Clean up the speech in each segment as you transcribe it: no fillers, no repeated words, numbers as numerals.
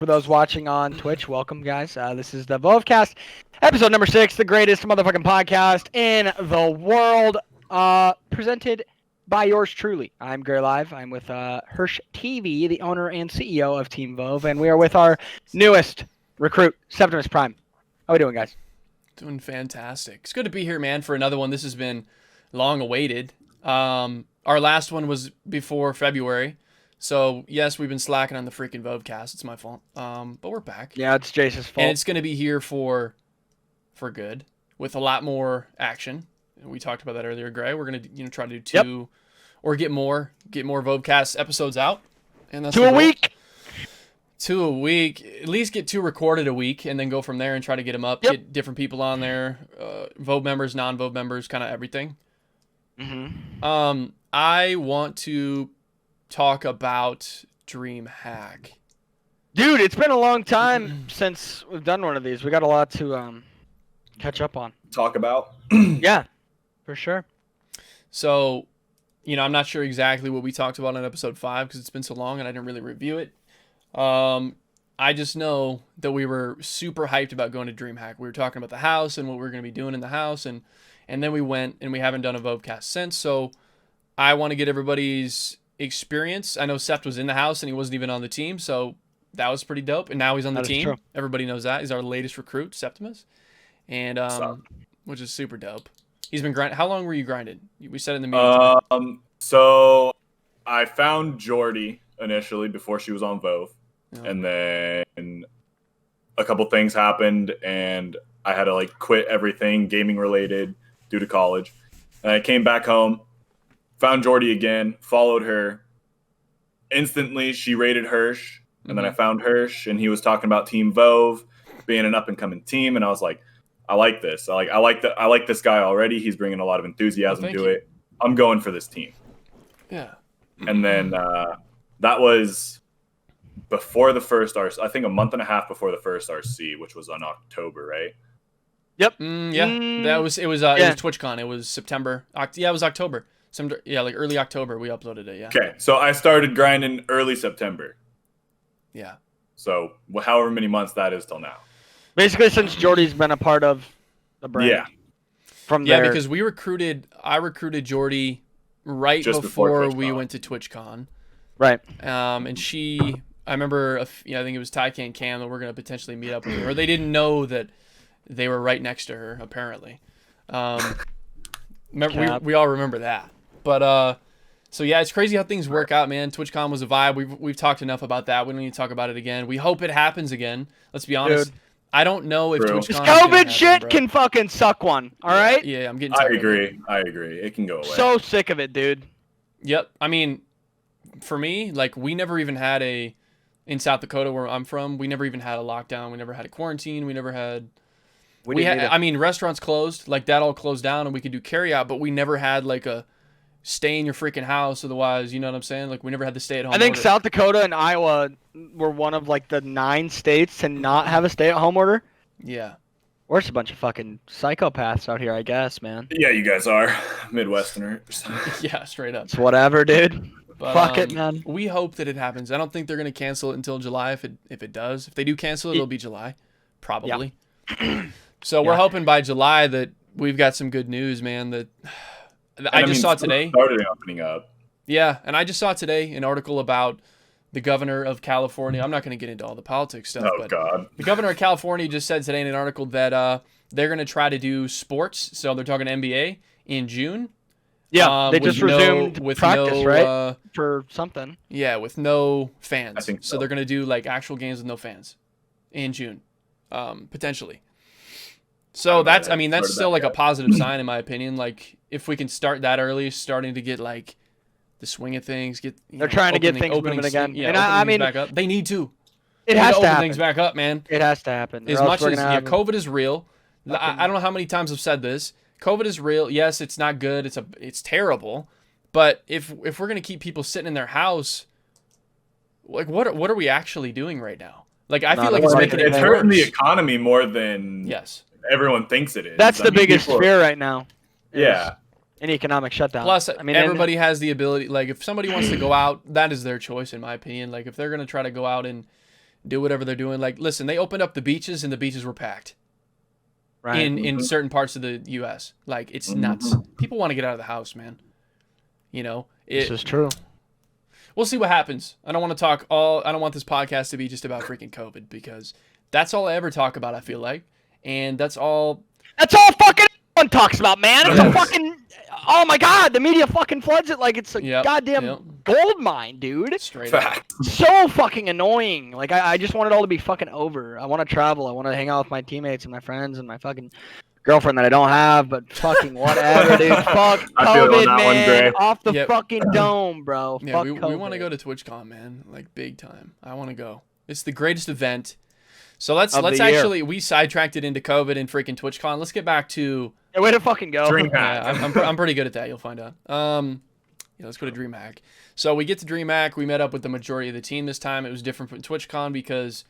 those watching on Twitch, welcome, guys. This is the VoveCast, episode number 6, the greatest motherfucking podcast in the world, presented by yours truly. I'm Gray Live. I'm with Hirsch TV, the owner and CEO of Team Vove, and we are with our newest recruit, Septimus Prime. How we doing, guys? Doing fantastic. It's good to be here, man, for another one. This has been long awaited. Our last one was before February. So, yes, we've been slacking on the freaking VoveCast. It's my fault. But we're back. Yeah, it's Jace's fault. And it's going to be here for good, with a lot more action. We talked about that earlier, Gray. We're going to try to do two or get more VoveCast episodes out. And that's 2 a week. 2 a week. At least get 2 recorded a week and then go from there and try to get them up. Yep. Get different people on there. Vove members, non-Vove members, kind of everything. Mm-hmm. I want to talk about DreamHack. Dude, it's been a long time since we've done one of these. We got a lot to catch up on. Talk about. Yeah, for sure. So, I'm not sure exactly what we talked about in episode 5 because it's been so long and I didn't really review it. I just know that we were super hyped about going to DreamHack. We were talking about the house and what we were going to be doing in the house, and then we went, and we haven't done a VoveCast since. So I want to get everybody's experience. I know Sept was in the house and he wasn't even on the team, so that was pretty dope. And now he's on the team. True. Everybody knows that. He's our latest recruit, Septimus, and which is super dope. He's been grinding. How long were you grinding? We said in the meeting. So I found Jordy initially before she was on Vove, and then a couple things happened, and I had to quit everything gaming related due to college. And I came back home, found Jordy again, followed her. Instantly, she rated Hirsch, and then I found Hirsch, and he was talking about Team Vove being an up and coming team, and I was like, I like this. I like this guy already. He's bringing a lot of enthusiasm to it. I'm going for this team. Yeah. And then that was before the first RC. I think a month and a half before the first RC, which was on October, right? Yep. It was TwitchCon. It was September. It was October. Early October we uploaded it. Yeah. Okay, so I started grinding early September. Yeah. So however many months that is till now. Basically, since Jordy's been a part of the brand. Yeah. Because I recruited Jordy right Just before we went to TwitchCon. Right. And I remember, I think it was Tyke and Cam that we're going to potentially meet up with her. Or they didn't know that they were right next to her, apparently. We all remember that. But, so yeah, it's crazy how things work out, man. TwitchCon was a vibe. We've talked enough about that. We don't need to talk about it again. We hope it happens again. Let's be honest. Dude. I don't know if TwitchCon this COVID shit can fucking suck one, all right? Yeah, I'm getting tired. I agree. It can go away. So sick of it, dude. Yep. I mean, for me, we never even had in South Dakota where I'm from, we never even had a lockdown. We never had a quarantine. We never had... restaurants closed. That all closed down and we could do carry out, but we never had a stay in your freaking house. Otherwise, you know what I'm saying? We never had the stay at home. I think order. South Dakota and Iowa were one of the 9 states to not have a stay at home order. Yeah. We're just a bunch of fucking psychopaths out here, I guess, man. Yeah, you guys are Midwesterners. Yeah, straight up. It's whatever, dude. But, fuck it, man. We hope that it happens. I don't think they're gonna cancel it until July. If it does, if they do cancel it, it'll be July, probably. Yeah. So we're hoping by July that we've got some good news, man. That I just saw today. Started opening up. Yeah, and I just saw today an article about the governor of California. I'm not going to get into all the politics stuff, but God. The governor of California just said today in an article that they're going to try to do sports. So they're talking NBA in June. Yeah, they just resumed practice, right? For something. Yeah, with no fans. I think so. They're going to do actual games with no fans in June, potentially. So that's still a positive sign in my opinion. If we can start that early, starting to get the swing of things, they're trying to get things moving again. Yeah, and I mean, back up. They need to. It has to open happen. Things back up, man. It has to happen. As much as COVID is real. I don't know how many times I've said this. COVID is real. Yes, it's not good. It's terrible. But if we're gonna keep people sitting in their house, what are we actually doing right now? I feel like it's making it worse. It's hurting the economy more than everyone thinks it is. That's the biggest fear right now. Yeah. An economic shutdown. Plus, everybody has the ability. If somebody wants to go out, that is their choice, in my opinion. If they're gonna try to go out and do whatever they're doing. Like, listen, they opened up the beaches and the beaches were packed. Right. In certain parts of the U.S. Like, it's nuts. People want to get out of the house, man. You know, This is true. We'll see what happens. I don't want this podcast to be just about freaking COVID, because that's all I ever talk about, I feel like. And that's all fucking everyone talks about, man. It's a fucking, oh my God, the media fucking floods it like it's a goddamn gold mine, dude. Straight up. So fucking annoying. Like, I just want it all to be fucking over. I want to travel. I want to hang out with my teammates and my friends and my fucking girlfriend that I don't have, but fucking whatever, dude. Fuck COVID, man. Off the fucking dome, bro. Yeah, Fuck we want to go to TwitchCon, man. Like, big time. I want to go. It's the greatest event. So let's actually, we sidetracked it into COVID and freaking TwitchCon. Let's get back to way to fucking go. DreamHack. Yeah, I'm pretty good at that. You'll find out. Let's go to DreamHack. So we get to DreamHack. We met up with the majority of the team this time. It was different from TwitchCon because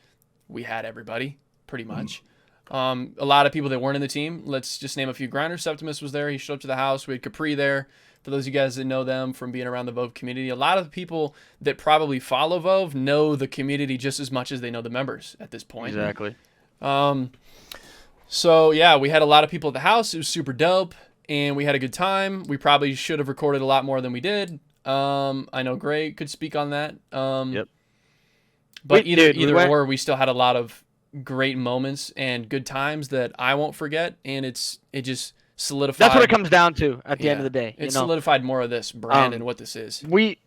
we had everybody pretty much. A lot of people that weren't in the team. Let's just name a few grinders. Septimus was there. He showed up to the house. We had Capri there. For those of you guys that know them from being around the Vove community, a lot of the people that probably follow Vove know the community just as much as they know the members at this point. Exactly. So yeah, we had a lot of people at the house. It was super dope, and we had a good time. We probably should have recorded a lot more than we did. I know Gray could speak on that. Yep. But either or, we still had a lot of great moments and good times that I won't forget, and it just solidified. That's what it comes down to at the end of the day. It solidified more of this brand and what this is. We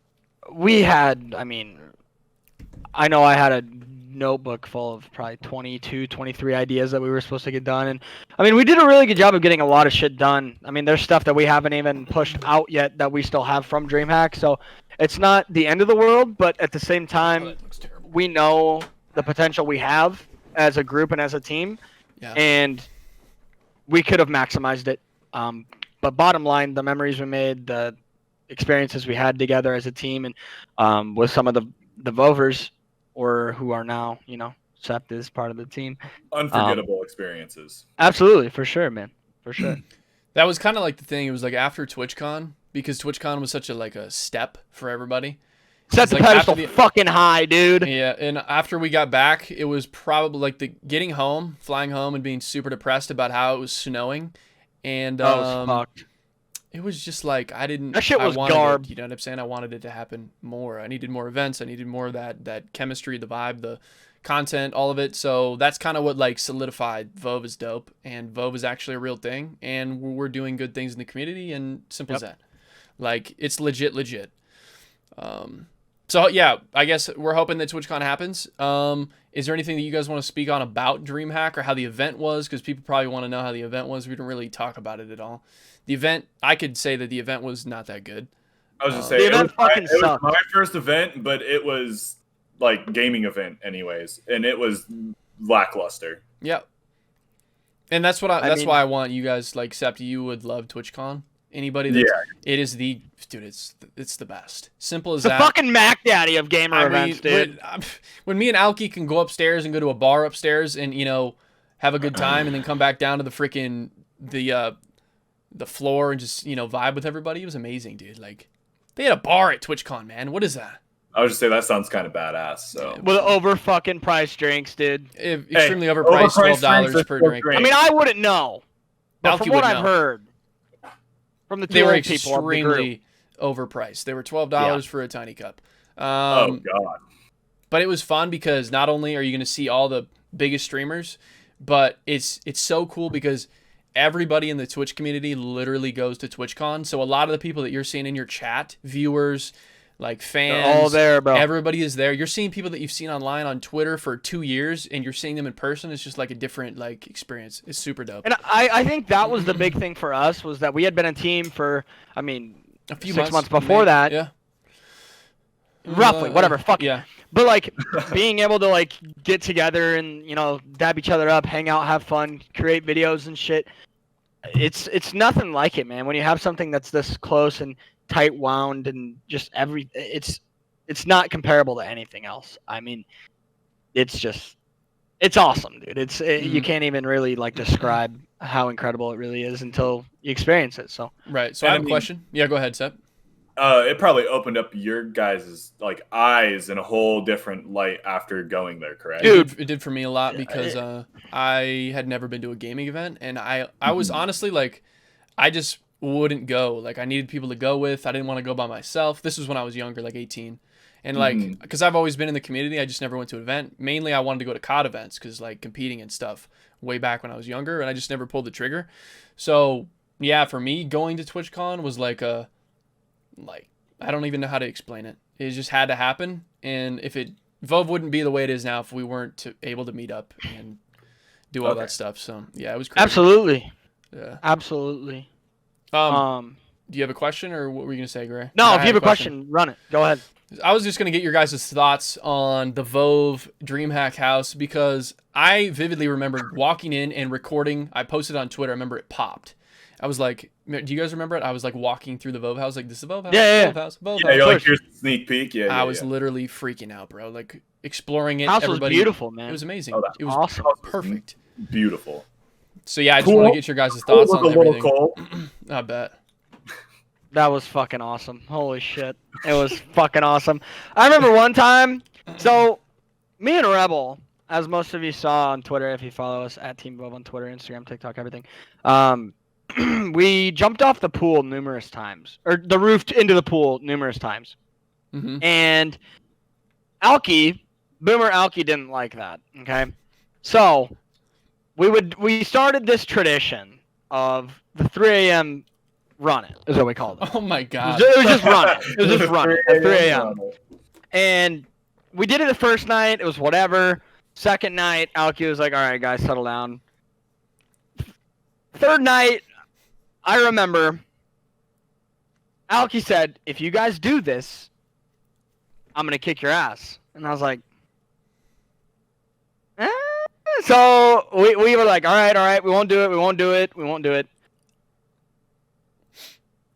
had, I mean, I know I had a notebook full of probably 22, 23 ideas that we were supposed to get done, and I mean, we did a really good job of getting a lot of shit done. I mean, there's stuff that we haven't even pushed out yet that we still have from DreamHack, so it's not the end of the world, but at the same time, we know the potential we have as a group and as a team, and we could have maximized it. But bottom line, the memories we made, the experiences we had together as a team, and with some of the Vovers, or who are now, Sept is part of the team. Unforgettable experiences. Absolutely, for sure, man, for sure. That was kind of like the thing. It was like after TwitchCon, because TwitchCon was such a step for everybody. Set the pedestal fucking high, dude. Yeah, and after we got back, it was probably like the getting home, flying home, and being super depressed about how it was snowing, and that was fucked. It was just like That shit was garb. You know what I'm saying? I wanted it to happen more. I needed more events. I needed more of that chemistry, the vibe, the content, all of it. So that's kind of what like solidified Vove is dope, and Vove is actually a real thing, and we're doing good things in the community, and simple as that. Like, it's legit. So yeah, I guess we're hoping that TwitchCon happens. Is there anything that you guys want to speak on about DreamHack or how the event was? Because people probably want to know how the event was. We didn't really talk about it at all. The event, I could say that the event was not that good. I was just saying, it was my first event, but it was like gaming event anyways, and it was lackluster. Yep. And that's what that's why I want you guys, like, Sept, you would love TwitchCon. Anybody that it is the dude, it's the best. Simple as that. The fucking Mac Daddy of gamer events, dude. When me and Alki can go upstairs and go to a bar upstairs and have a good time and then come back down to the freaking the floor and just vibe with everybody, it was amazing, dude. Like, they had a bar at TwitchCon, man. What is that? I would just say that sounds kind of badass. So with over fucking price drinks, dude. Extremely overpriced, $12 per drink. I mean, I wouldn't know, but from what I've heard. From the they were extremely overpriced. They were $12 for a tiny cup. Oh god! But it was fun because not only are you going to see all the biggest streamers, but it's so cool because everybody in the Twitch community literally goes to TwitchCon. So a lot of the people that you're seeing in your chat, viewers, like fans, they're all there, bro. Everybody is there. You're seeing people that you've seen online on Twitter for 2 years, and you're seeing them in person. It's just like a different experience. It's super dope. And I think that was the big thing for us, was that we had been a team for, a few 6 months before that. Yeah. Roughly, whatever. Fuck yeah. But like being able to get together and dab each other up, hang out, have fun, create videos and shit. It's nothing like it, man. When you have something that's this close and tight wound and just it's not comparable to anything else. I mean, it's awesome, dude. You can't even really describe how incredible it really is until you experience it. So right. So I have a question. Yeah, go ahead, Sep. it probably opened up your guys' like eyes in a whole different light after going there, correct? Dude. It did for me a lot because I had never been to a gaming event, and I was honestly like, I just wouldn't go. Like, I needed people to go with. I didn't want to go by myself. This was when I was younger, like 18. And like, because I've always been in the community, I just never went to an event. Mainly, I wanted to go to COD events because like competing and stuff way back when I was younger, and I just never pulled the trigger. So yeah, for me, going to TwitchCon was like I don't even know how to explain it. It just had to happen, and if Vove wouldn't be the way it is now if we weren't able to meet up and do all that stuff. So yeah, it was crazy. Absolutely. Yeah. Absolutely. Do you have a question, or what were you gonna say, Gray? No, if you have a question, run it. Go ahead. I was just going to get your guys' thoughts on the Vove DreamHack house because I vividly remember walking in and recording. I posted on Twitter. I remember it popped. I was like, do you guys remember it? I was like walking through the Vove house, like, this is the Vove house? Yeah. Vove house, Vove Yeah, house. you're like, here's a sneak peek. Yeah, I was literally freaking out, bro. Like, exploring it. House Everybody, was beautiful, man. It was amazing. Oh, it was awesome. Perfect. Beautiful. So yeah, I just want to get your guys' thoughts on a little everything. cold. I bet. That was fucking awesome. Holy shit. It was fucking awesome. I remember one time, so me and Rebel, as most of you saw on Twitter, if you follow us at Team Vove on Twitter, Instagram, TikTok, everything, we jumped off the pool numerous times, or the roof into the pool numerous times. And Boomer Alki didn't like that, okay? So we started this tradition of the 3 a.m. run it, is what we called it. Oh my god. It was just run it. It was just run it at 3 a.m. And we did it the first night. It was whatever. Second night, Alki was like, all right, guys, settle down. Third night, I remember Alki said, if you guys do this, I'm going to kick your ass. And I was like, eh? So we were like, all right, we won't do it.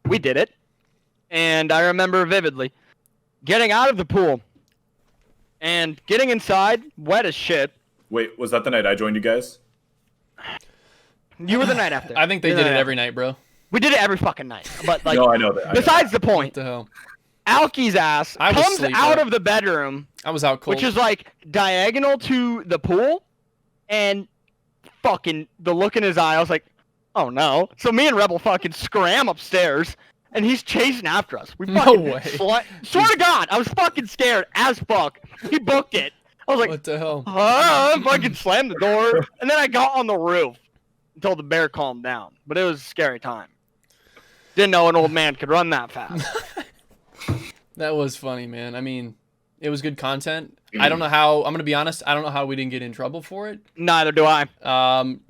We did it, and I remember vividly getting out of the pool and getting inside, wet as shit. Wait, was that the night I joined you guys? You were the night after. I think they did it every night, bro. We did it every fucking night. But like, no, I know that. Besides the point, What the hell? Alki's ass comes out of the bedroom. I was out cold. Which is like diagonal to the pool, and fucking the look in his eye, I was like, oh no. So me and Rebel fucking scram upstairs, and he's chasing after us. We fucking swear to God, I was fucking scared as fuck. He booked it. I was like, what the hell? Fucking slammed the door, and then I got on the roof until the bear calmed down. But it was a scary time. Didn't know an old man could run that fast. That was funny, man. I mean, it was good content. I don't know how, I'm going to be honest, I don't know how we didn't get in trouble for it. Neither do I.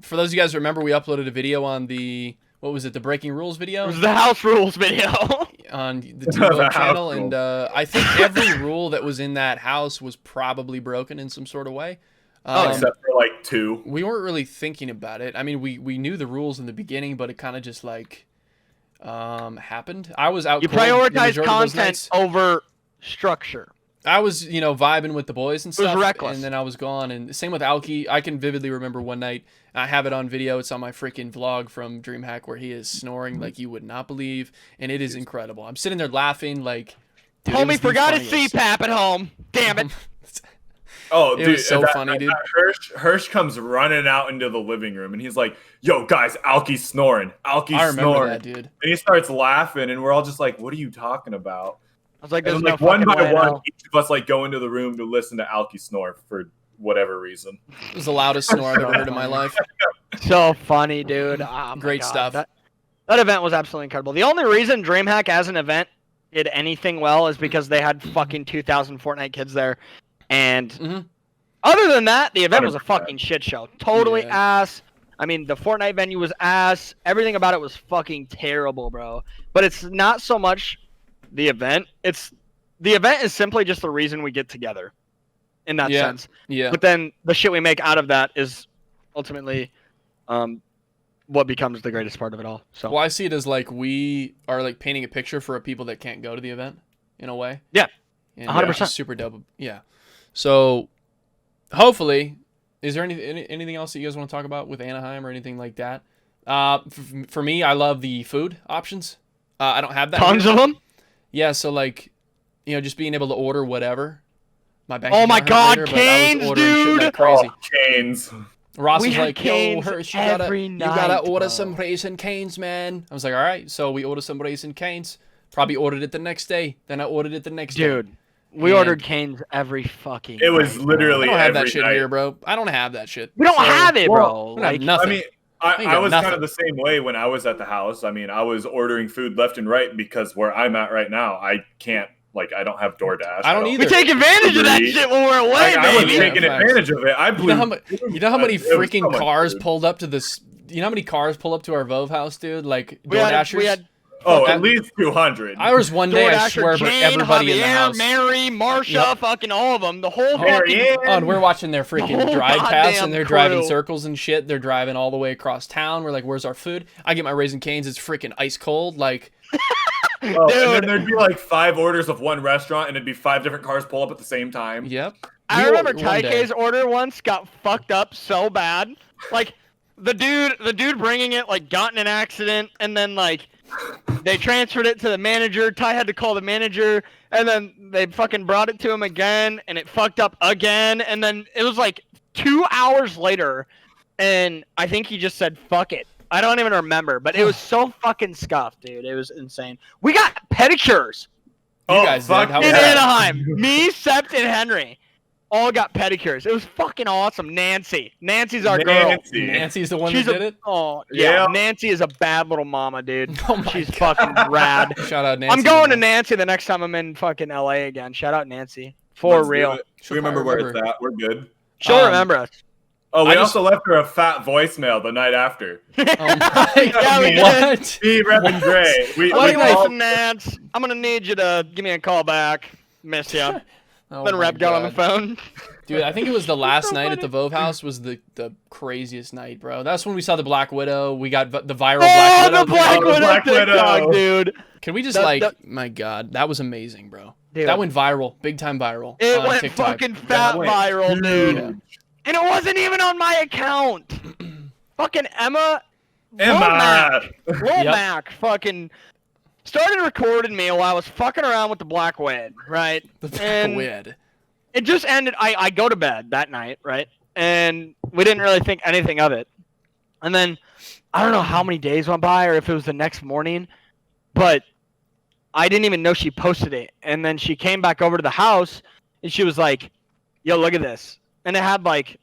For those of you guys who remember, we uploaded a video on the, what was it, the Breaking Rules video? It was the House Rules video. On the Vove channel, and I think every rule that was in that house was probably broken in some sort of way. Except for like 2. We weren't really thinking about it. I mean, we knew the rules in the beginning, but it kind of just like happened. I was out. You prioritize content over structure. I was, vibing with the boys and stuff. It was reckless. And then I was gone. And same with Alki. I can vividly remember one night. I have it on video. It's on my freaking vlog from DreamHack where he is snoring like you would not believe. And it is incredible. I'm sitting there laughing like, dude, homie forgot his CPAP at home. Damn it. Oh, it dude, was so funny, dude. Hirsch comes running out into the living room, and he's like, yo, guys, Alki's snoring. I remember that, dude. And he starts laughing, and we're all just like, what are you talking about? I was like, there's no one by one, each of us like go into the room to listen to Alki snore for whatever reason. It was the loudest snore I've ever heard in my life. So funny, dude. Oh, great stuff. That event was absolutely incredible. The only reason DreamHack as an event did anything well is because they had fucking 2,000 Fortnite kids there. And other than that, the event was a fucking shit show. Totally ass. I mean, the Fortnite venue was ass. Everything about it was fucking terrible, bro. But it's not so much the event. The event is simply just the reason we get together in that sense. Yeah. But then the shit we make out of that is ultimately what becomes the greatest part of it all. So well, I see it as like we are like painting a picture for people that can't go to the event in a way. Yeah. 100%. Super dope. Yeah. So hopefully, is there anything else that you guys want to talk about with Anaheim or anything like that? For me, I love the food options. I don't have that. Tons of them? Yeah, so like, you know, just being able to order whatever. My bank Oh my account hurt God, later, but I was Canes, ordering shit dude! like crazy. Oh, Canes. Ross We was had like, "Yo, Canes Hirsch, every you gotta night, order bro. some Raisin Canes, man." I was like, "All right." So we ordered some Raisin Canes. Probably ordered it the next day. Then I ordered it the next day. Dude, we And ordered Canes every fucking It was night, literally I don't have that every shit night. here, bro. I don't have that shit. We don't So, have it, bro. We don't have Like, nothing. I mean, ain't I got was nothing. kind of the same way when I was at the house. I mean, I was ordering food left and right because where I'm at right now, I can't, like, I don't have DoorDash. I don't either. we take advantage of that Uber Eats. shit when we're away, Like, I was baby. taking Yeah, facts. advantage of it. I blew. You know how many it was so freaking much cars food. pulled up to this? You know how many cars pull up to our Vove house, dude? Like We had, DoorDashers. we had Oh, that- at least 200. I was one day, I DoorDasher, swear, for Jane, everybody in the Javier, house. Mary, Marsha, Yep. fucking all of them. The whole Mary fucking... Oh, and we're watching their freaking whole drive past, goddamn and they're driving crew. circles and shit. They're driving all the way across town. We're like, "Where's our food?" I get my Raisin Canes. It's freaking ice cold. Like, Oh, and then Dude. there'd be like 5 orders of one restaurant, and it'd be 5 different cars pull up at the same time. yep. I We remember ordered one day. Taike's order once got fucked up so bad. Like, the dude bringing it, like, got in an accident, and then, like, they transferred it to the manager. Ty had to call the manager, and then they fucking brought it to him again, and it fucked up again, and then it was, like, 2 hours later, and I think he just said, fuck it. I don't even remember, but it was so fucking scuffed, dude. It was insane. We got pedicures You guys did. fuck How was in that? Anaheim. Me, Sept, and Henry all got pedicures. It was fucking awesome. Nancy's our girl. Nancy. Nancy's the one She's that did it. Oh yeah. Yeah. Nancy is a bad little mama, dude. Oh my She's God. fucking rad. Shout out Nancy. I'm going to Nancy the next time I'm in fucking LA again. Shout out Nancy. For Let's do real. it. She'll We remember probably where it's at. We're good. She'll remember us. Oh, we I just- also left her a fat voicemail the night after. Oh my Yeah, we God. did. What? Me, Rep, and Gray. We What do you all- listen, Nance? I'm gonna need you to give me a call back. Miss ya. Oh Then my Rep got on the God. phone. Dude, I think it was the last so night at funny. the Vove house was the craziest night, bro. That's when we saw the Black Widow. We got the viral Oh, Black Widow. the Black the Widow Black TikTok, Widow. dude. Can we just my God, that was amazing, bro. Dude. That went viral, big time viral. It on went TikTok. fucking fat went viral, dude. Yeah. And it wasn't even on my account. Fucking Emma Emma. Womack fucking started recording me while I was fucking around with the Black Wid, right? The Black And Wid. it just ended. I go to bed that night, right? And we didn't really think anything of it. And then I don't know how many days went by or if it was the next morning, but I didn't even know she posted it. And then she came back over to the house and she was like, yo, look at this. And it had like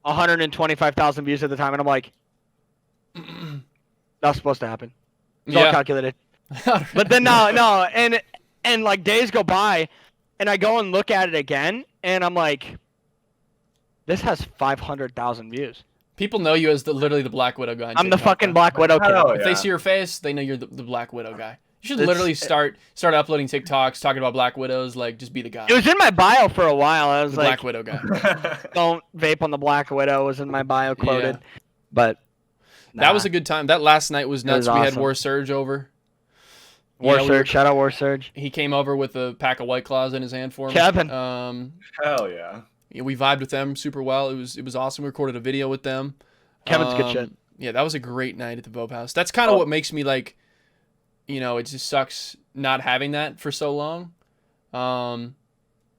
125,000 views at the time. And I'm like, that's supposed to happen. It's all Yeah. calculated. But then no, and like days go by, and I go and look at it again, and I'm like, this has 500,000 views. People know you as literally the Black Widow guy. on I'm the TikTok, fucking bro. Black Widow kid. Hell If they yeah. see your face, they know you're the Black Widow guy. You should It's- literally start uploading TikToks talking about Black Widows. Like, just be the guy. It was in my bio for a while. I was The like, Black Widow guy. don't vape on the Black Widow was in my bio quoted. Yeah. But That was a good time. That last night was nuts. was We had awesome. War Surge over. War Yeah, we were- Surge. Shout out War Surge. He came over with a pack of White Claws in his hand for me. Kevin. Hell yeah. Yeah, we vibed with them super well. It was awesome. We recorded a video with them. Kevin's good shit. Yeah, that was a great night at the Vove house. That's kind of Oh. what makes me like, you know, it just sucks not having that for so long.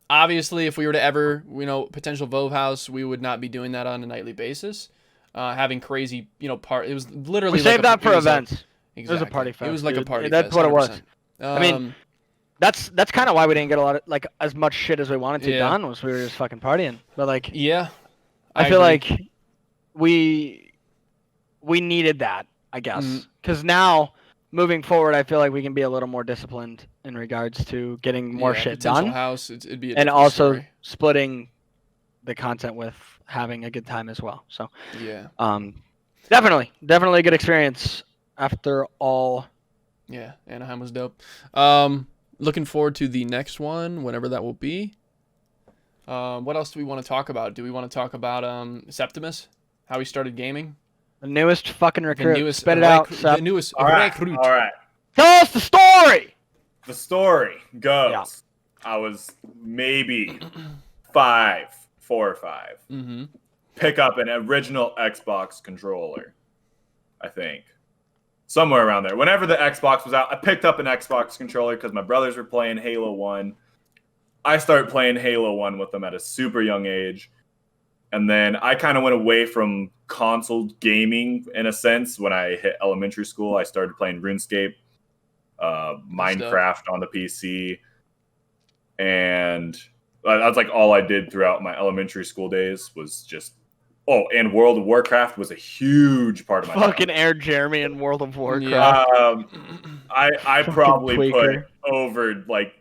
Obviously, if we were to ever, potential Vove house, we would not be doing that on a nightly basis. Having crazy, it was literally. We saved that for events. Exactly. It was a party fest. It was like a dude. party That's fest. what it was. 100%. I mean, That's kind of why we didn't get a lot of like as much shit as we wanted to Yeah. done was we were just fucking partying. But like yeah, I feel agree. like we needed that, I guess. Mhm. Because now moving forward, I feel like we can be a little more disciplined in regards to getting more Yeah, shit potential done, house, it'd be a and different also story. splitting the content with having a good time as well. So Yeah, definitely a good experience after all. yeah, Anaheim was dope. Looking forward to the next one, whenever that will be. What else do we want to talk about? Do we want to talk about Septimus, how he started gaming? The newest fucking recruit. The newest Spit it out. the Sep. newest All right. recruit. All right. Tell us the story. The story goes. Yeah. I was maybe 4 or 5. Mm-hmm. Pick up an original Xbox controller, I think. somewhere around there. Whenever the Xbox was out, I picked up an Xbox controller because my brothers were playing Halo 1. I started playing Halo 1 with them at a super young age. And then I kind of went away from console gaming in a sense. When I hit elementary school, I started playing RuneScape, Minecraft on the PC. And that's like all I did throughout my elementary school days was just... Oh, and World of Warcraft was a huge part of my Fucking Air Jeremy in World of Warcraft. Yeah. I probably tweaker. put over like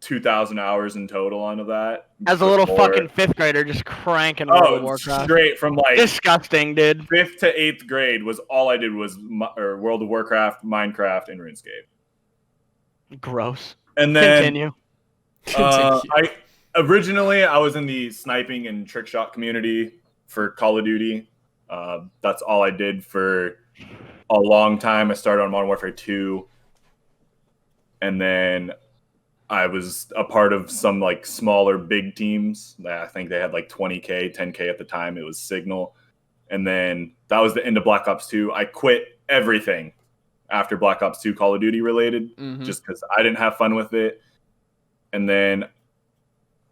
2,000 hours in total onto that. As a little fucking 5th grader, just cranking World of Warcraft. Straight from like disgusting, dude. 5th to 8th grade was all I did was World of Warcraft, Minecraft, and RuneScape. Gross. And then Continue. Originally I was in the sniping and trick shot community for Call of Duty. That's all I did for a long time. I started on Modern Warfare 2. And then I was a part of some like smaller big teams. I think they had like 20K, 10K at the time. It was Signal. And then that was the end of Black Ops 2. I quit everything after Black Ops 2 Call of Duty related, just because I didn't have fun with it. And then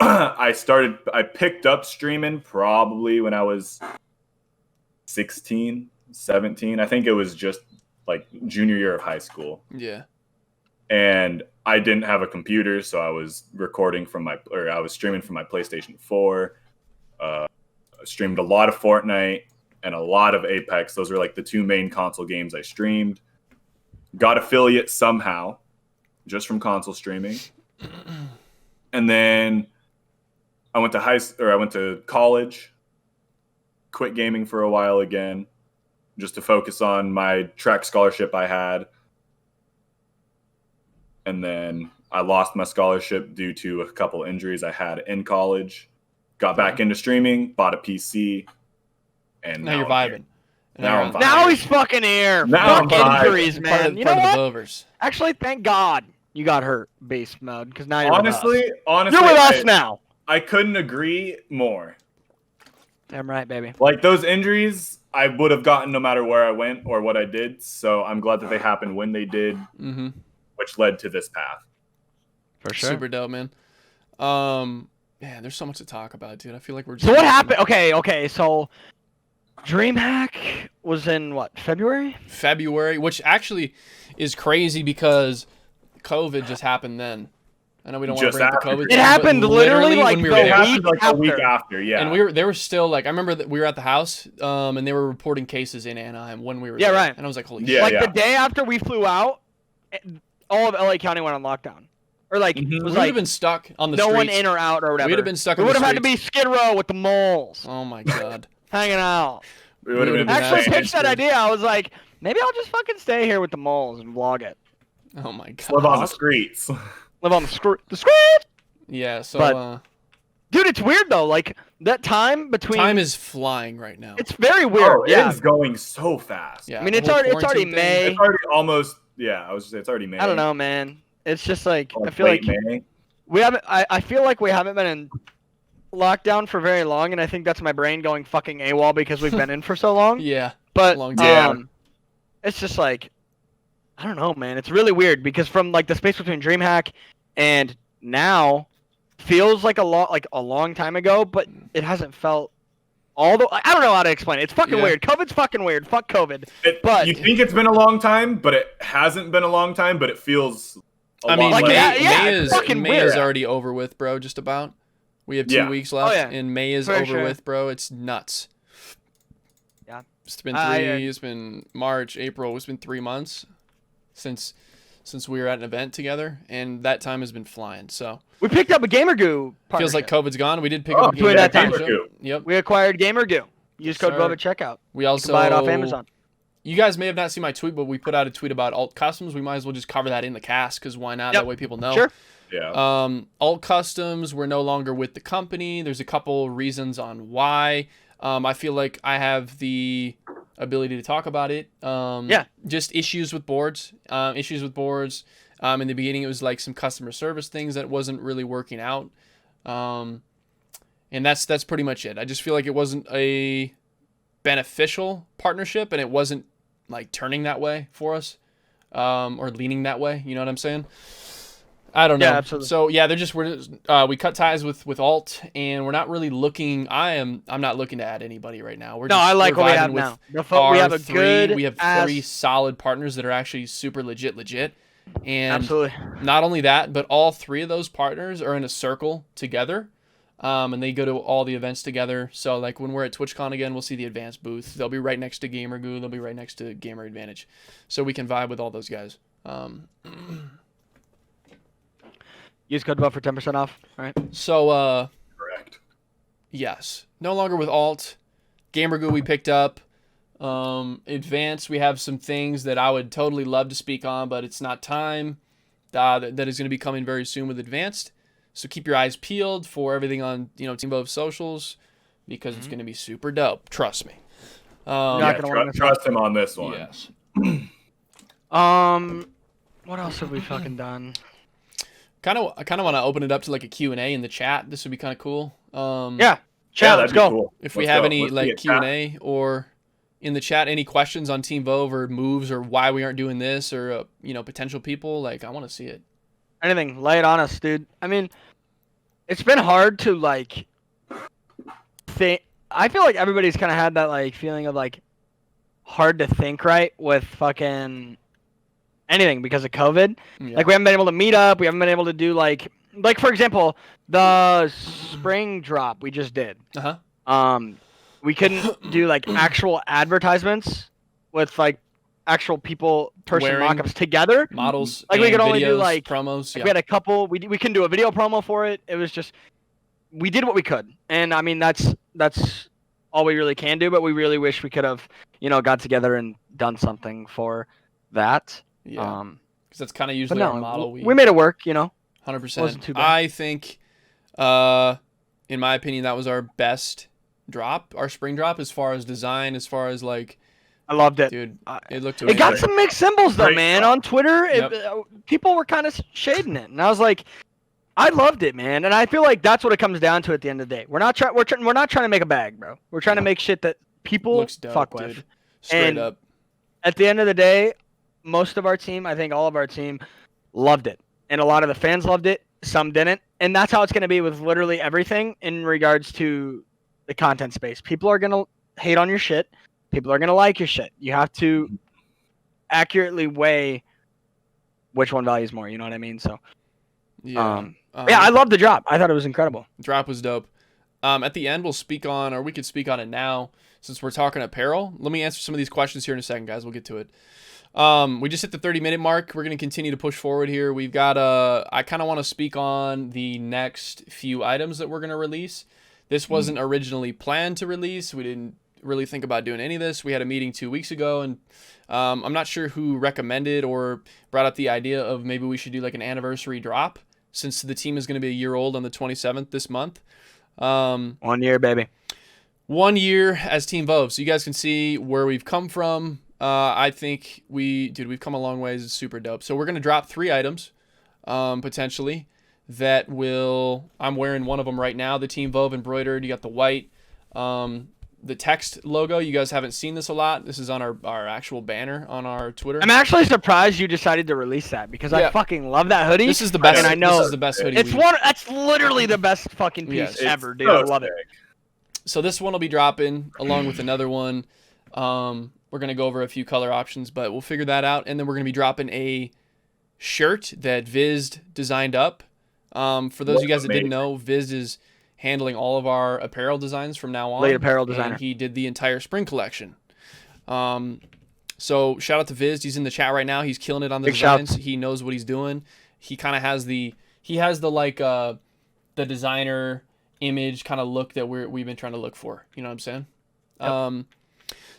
I picked up streaming probably when I was 16, 17. I think it was just like junior year of high school. Yeah. And I didn't have a computer, so I was streaming from my PlayStation 4. I streamed a lot of Fortnite and a lot of Apex. Those were like the two main console games I streamed. Got affiliate somehow, just from console streaming. And then I went to college, quit gaming for a while again, just to focus on my track scholarship I had. And then I lost my scholarship due to a couple injuries I had in college. Got back into streaming, bought a PC, and now you're vibing. Now I'm vibing. Now he's fucking here. Now Fuck I'm vibing. injuries, man. You know Part what? of the Vovers. Actually, thank God you got hurt, base mode, because now you're honestly, with us. You're with us now. I couldn't agree more. Damn right, baby. Like those injuries, I would have gotten no matter where I went or what I did. So I'm glad that they happened when they did, which led to this path. For sure. Super dope, man. Man, there's so much to talk about, dude. I feel like we're just... So what happened? Okay. So DreamHack was in what, February? February, which actually is crazy because COVID just happened then. I know we don't want to bring up the COVID thing, It happened but literally like when we the were week there. Happened like a week after, yeah. And they were still like, I remember that we were at the house, and they were reporting cases in Anaheim when we were there. right. And I was like, holy Yeah, shit. Like the day after we flew out, all of LA County went on lockdown. Or like, it We was would like have been stuck on the no streets. one in or out or whatever. We'd have been stuck We on would the have had to streets. be Skid Row with the moles, Oh my god. hanging out. We would have been Actually, Actually insane. pitched that idea. I was like, maybe I'll just fucking stay here with the moles and vlog it. Oh my god. live on the streets. Live on the script. Yeah, so But- Dude, it's weird though. Like that time between. time is flying right now. It's very weird. Oh, yeah. it is going so fast. Yeah, I mean, the it's whole already quarantine thing. May. It's already almost. Yeah, I was just say it's already May. I don't know, man. It's just like Or I feel late like May. we haven't. I feel like we haven't been in lockdown for very long, and I think that's my brain going fucking AWOL because we've been in for so long. Yeah. But long time. it's just like I don't know, man. It's really weird because from like the space between DreamHack and now feels like a long time ago, but it hasn't felt all the. I don't know how to explain it. It's fucking Yeah. weird. COVID's fucking weird. Fuck COVID. But You think it's been a long time, but it hasn't been a long time, but it feels I mean, Like, May, yeah, May it's fucking May weird. is already over with, bro, just about. We have 2 Yeah. weeks left, yeah. and May is For over sure. with, bro. It's nuts. Yeah. It's been Yeah. it's been March, April. It's been 3 months since we were at an event together, and that time has been flying. So we picked up a GamerGoo partnership. feels like COVID's gone. We did pick up a between Gamer that time. partnership. Yep. We acquired GamerGoo. Use code Sir. Vove at checkout. We You also can buy it off Amazon. You guys may have not seen my tweet, but we put out a tweet about alt customs. We might as well just cover that in the cast because why not? Yep. That way people know. Sure. Yeah. Alt customs, we're no longer with the company. There's a couple reasons on why. I feel like I have the ability to talk about it. Yeah. Just issues with boards. In the beginning, it was like some customer service things that wasn't really working out. And that's pretty much it. I just feel like it wasn't a beneficial partnership, and it wasn't like turning that way for us, or leaning that way. You know what I'm saying? I don't know. Yeah, absolutely. So yeah, we cut ties with Alt, and we're not really looking. I'm not looking to add anybody right now. I like we're what we vibing have with now. our We have a three. good. We have three solid partners that are actually super legit. And Absolutely. not only that, but all three of those partners are in a circle together. And they go to all the events together. So like when we're at TwitchCon again, we'll see the Advanced booth. They'll be right next to GamerGoo. They'll be right next to GamerAdvantage. So we can vibe with all those guys. Use code Vove for 10% off. All right. So Correct. yes, no longer with Alt. GamerGoo we picked up. Advanced, we have some things that I would totally love to speak on, but it's not time. That is going to be coming very soon with Advanced. So keep your eyes peeled for everything on Team Vove socials, because it's going to be super dope. Trust me. Trust him on this one. Yes. What else have we fucking done? I kind of want to open it up to like a Q&A in the chat. This would be kind of cool. Yeah. Chat, let's that'd be go. cool. If we Let's have go. any Let's like see a Q&A or in the chat, any questions on Team Vove or moves or why we aren't doing this, or potential people, like I want to see it. Anything, lay it on us, dude. I mean, it's been hard to like think. I feel like everybody's kind of had that like feeling of like hard to think right with fucking anything because of COVID. Yeah. Like we haven't been able to meet up. We haven't been able to do like for example, the spring drop we just did. We couldn't do like actual advertisements with like actual person Wearing mock-ups together. Models. Like we could only do videos, like promos. We had a couple. We couldn't do a video promo for it. It was just we did what we could, and I mean that's all we really can do. But we really wish we could have got together and done something for that. Yeah. Because that's kind of usually our model. We made it work. 100%. Wasn't too bad. I think, in my opinion, that was our best drop, our spring drop, as far as design, as far as like. I loved it, dude. It looked. It got some mixed symbols though, man. On Twitter, Yep. People were kind of shading it, and I was like, I loved it, man. And I feel like that's what it comes down to at the end of the day. We're not trying to make a bag, bro. We're trying to make shit that people looks dope, fuck with. dude. Straight up. At the end of the day, most of our team, I think all of our team, loved it, and a lot of the fans loved it. Some didn't, and that's how it's going to be with literally everything in regards to the content space. People are going to hate on your shit. People are going to like your shit. You have to accurately weigh which one values more. You know what I mean? So, Yeah. I love the drop. I thought it was incredible. Drop was dope. At the end, we could speak on it now since we're talking apparel. Let me answer some of these questions here in a second, guys. We'll get to it. We just hit the 30-minute mark. We're going to continue to push forward here. We've got I kind of want to speak on the next few items that we're going to release. This wasn't originally planned to release. We didn't really think about doing any of this. We had a meeting 2 weeks ago, and I'm not sure who recommended or brought up the idea of maybe we should do like an anniversary drop, since the team is going to be a year old on the 27th this month. 1 year, baby. 1 year as Team Vove. So you guys can see where we've come from. I think we've come a long ways. It's super dope. So we're going to drop 3 items, potentially, that I'm wearing one of them right now, the Team Vove embroidered. You got the white, the text logo. You guys haven't seen this a lot. This is on our actual banner on our Twitter. I'm actually surprised you decided to release that because I fucking love that hoodie. This is the best. And I know this is the best hoodie. That's literally the best fucking piece ever, dude. I love it. So this one will be dropping along with another one. We're going to go over a few color options, but we'll figure that out. And then we're going to be dropping a shirt that Vizd designed up. For those of you guys that didn't know, Vizd is handling all of our apparel designs from now on. Late apparel designer. And he did the entire spring collection. So shout out to Vizd. He's in the chat right now. He's killing it on the designs. He knows what he's doing. He kind of has the designer image kind of look that we've been trying to look for. You know what I'm saying? Yep.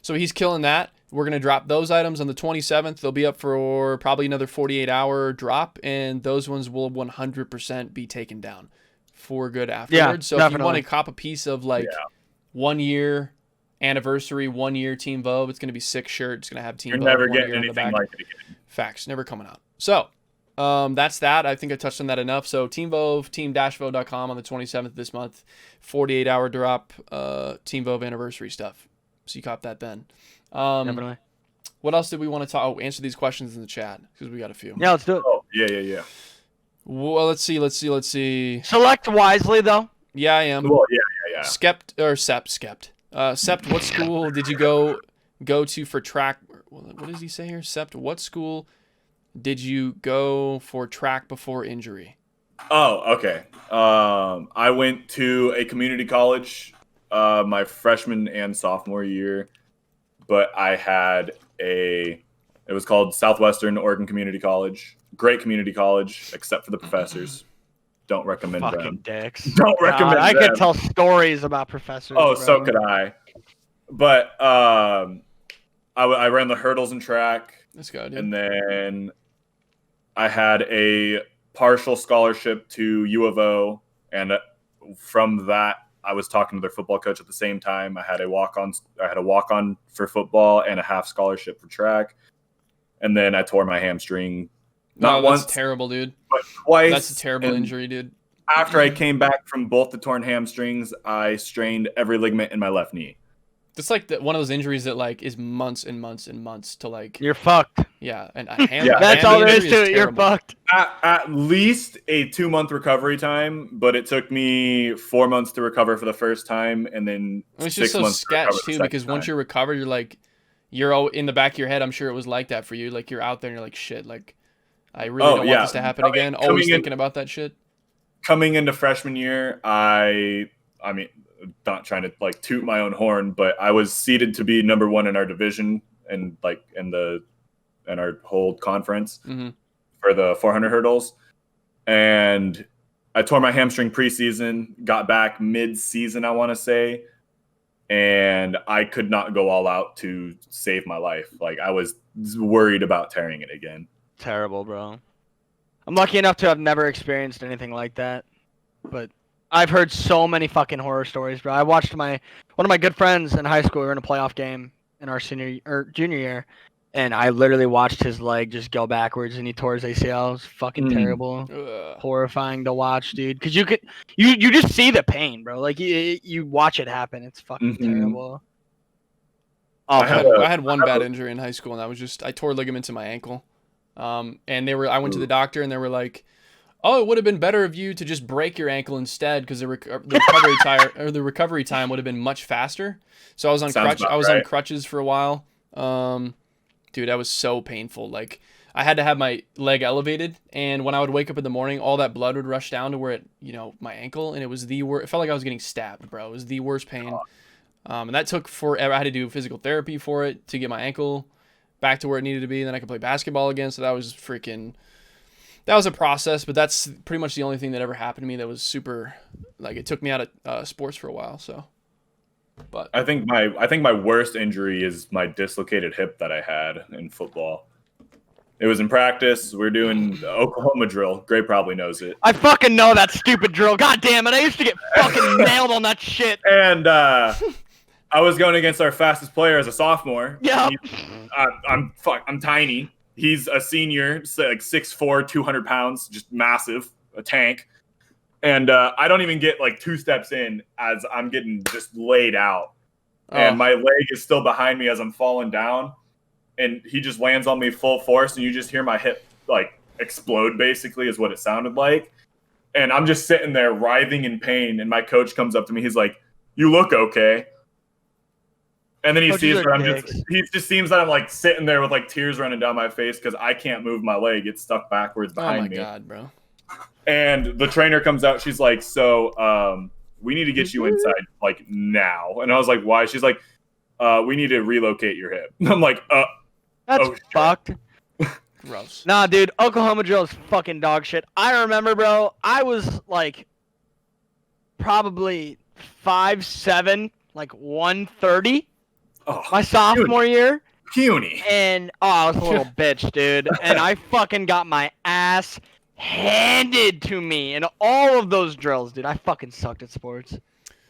So he's killing that. We're going to drop those items on the 27th. They'll be up for probably another 48-hour drop, and those ones will 100% be taken down for good afterwards. So definitely. If you want to cop a piece of 1 year anniversary, 1 year Team Vove, it's going to be 6 shirts. It's going to have Team Vove. You're never getting anything like it again. Facts. Never coming out. So that's that. I think I touched on that enough. So Team Vove, team-vove.com on the 27th this month. 48-hour drop, Team Vove anniversary stuff. So you cop that then. Definitely. What else did we want to talk? Oh, answer these questions in the chat because we got a few. Yeah, let's do it. Oh, yeah. Well, let's see. Select wisely, though. Yeah, I am. Well, yeah. Skept. Sept, what school did you go to for track? What does he say here? Sept, what school did you go for track before injury? Oh, okay. I went to a community college my freshman and sophomore year, but I had it was called Southwestern Oregon Community College. Great community college, except for the professors. Don't recommend Fucking them. dicks. Don't recommend I them. could tell stories about professors. Oh, bro. so could I. But I ran the hurdles and track. Let's go, dude. And then I had a partial scholarship to U of O, and from that, I was talking to their football coach at the same time. I had a walk on for football and a half scholarship for track, and then I tore my hamstring. Not once, terrible, dude. but twice. That's a terrible injury, dude. After I came back from both the torn hamstrings, I strained every ligament in my left knee. It's like one of those injuries that like is months and months and months to like. You're fucked. Yeah, and a hand. Yeah. That's all there is to it. You're terrible. fucked. At least a 2-month recovery time, but it took me 4 months to recover for the first time, and then It was 6 just so months to sketch recover the too, second because once time. you're recovered, you're like, you're all in the back of your head. I'm sure it was like that for you. Like you're out there and you're like, shit, like I really don't want this to happen again. Always thinking about that shit. Coming into freshman year, I mean, not trying to like toot my own horn, but I was seeded to be number 1 in our division and like in our whole conference for the 400 hurdles. And I tore my hamstring preseason, got back mid-season, I want to say, and I could not go all out to save my life. Like I was worried about tearing it again. Terrible, bro. I'm lucky enough to have never experienced anything like that, but I've heard so many fucking horror stories, bro. I watched one of my good friends in high school. We were in a playoff game in our junior year, and I literally watched his leg just go backwards, and he tore his ACL. It was fucking terrible, horrifying to watch, dude. Because you just see the pain, bro. Like you watch it happen. It's fucking terrible. Oh, I had one bad injury in high school, and that was just I tore ligaments in my ankle. And I went to the doctor, and they were like, "Oh, it would have been better of you to just break your ankle instead, because the recovery time would have been much faster." So I was on crutches for a while. Dude, that was so painful. Like I had to have my leg elevated, and when I would wake up in the morning, all that blood would rush down to where my ankle, and it was the worst. It felt like I was getting stabbed, bro. It was the worst pain. And that took forever. I had to do physical therapy for it to get my ankle back to where it needed to be. And then I could play basketball again. So that was a process, but that's pretty much the only thing that ever happened to me that was super, like it took me out of sports for a while. So, but I think my worst injury is my dislocated hip that I had in football. It was in practice. We're doing the Oklahoma drill. Gray probably knows it. I fucking know that stupid drill. God damn it. I used to get fucking nailed on that shit. And I was going against our fastest player as a sophomore. Yeah. I'm tiny. He's a senior, so like 6'4", 200 pounds, just massive, a tank. And I don't even get like 2 steps in as I'm getting just laid out. And my leg is still behind me as I'm falling down. And he just lands on me full force, and you just hear my hip like explode, basically, is what it sounded like. And I'm just sitting there writhing in pain. And my coach comes up to me. He's like, "You look okay." And then he just seems that I'm like sitting there with like tears running down my face because I can't move my leg. It's stuck backwards behind me. Oh my God, bro. And the trainer comes out. She's like, "So we need to get you inside like now." And I was like, "Why?" She's like, "We need to relocate your hip." And I'm like, That's fucked. Gross. Nah, dude, Oklahoma drill is fucking dog shit. I remember, bro, I was like probably 5'7", like 130 my sophomore year. Puny. And I was a little bitch, dude. And I fucking got my ass handed to me in all of those drills, dude. I fucking sucked at sports.